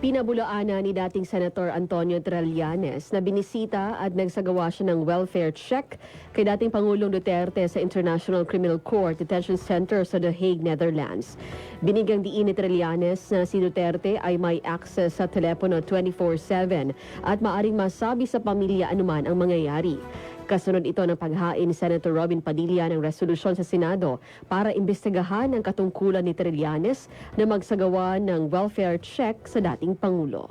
Pinabulaanan ni dating Senator Antonio Trillanes na binisita at nagsagawa siya ng welfare check kay dating Pangulong Duterte sa International Criminal Court Detention Center sa The Hague, Netherlands. Binigyang diin ni Trillanes na si Duterte ay may access sa telepono 24/7 at maaring masabi sa pamilya anuman ang mangyayari. Kasunod ito ng paghain ni Senator Robin Padilla ng resolusyon sa Senado para imbestigahan ang katungkulan ni Trillanes na magsagawa ng welfare check sa dating Pangulo.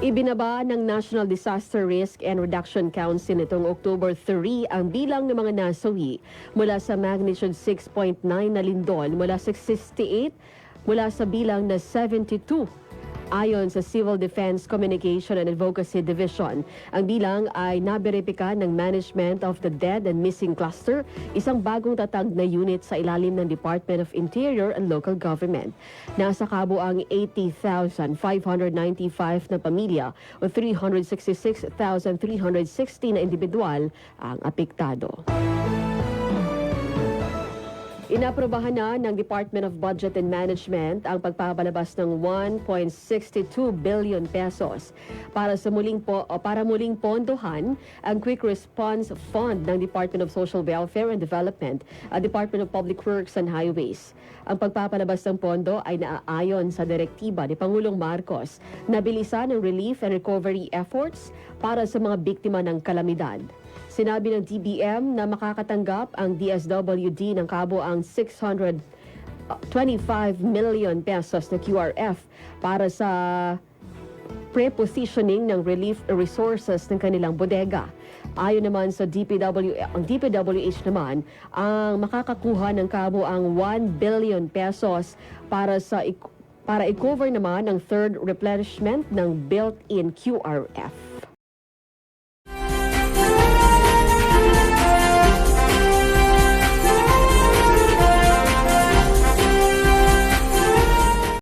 Ibinaba ng National Disaster Risk and Reduction Council nitong October 3 ang bilang ng mga nasawi mula sa magnitude 6.9 na lindol mula sa 68 mula sa bilang na 72. Ayon sa Civil Defense Communication and Advocacy Division, ang bilang ay naberipika ng Management of the Dead and Missing Cluster, isang bagong tatag na unit sa ilalim ng Department of Interior and Local Government. Nasa kabuang 80,595 na pamilya o 366,360 na individual ang apektado. Inaprobahan na ng Department of Budget and Management ang pagpapalabas ng 1.62 billion pesos para muling pondohan ang Quick Response Fund ng Department of Social Welfare and Development at Department of Public Works and Highways. Ang pagpapalabas ng pondo ay naaayon sa direktiba ni Pangulong Marcos na bilisan ang relief and recovery efforts para sa mga biktima ng kalamidad. Sinabi ng DBM na makakatanggap ang DSWD ng kabuang 625 million pesos na QRF para sa prepositioning ng relief resources ng kanilang bodega. Ayon naman sa ang DPWH naman ang makakakuha ng kabuang 1 billion pesos para i-cover naman ang third replenishment ng built-in QRF.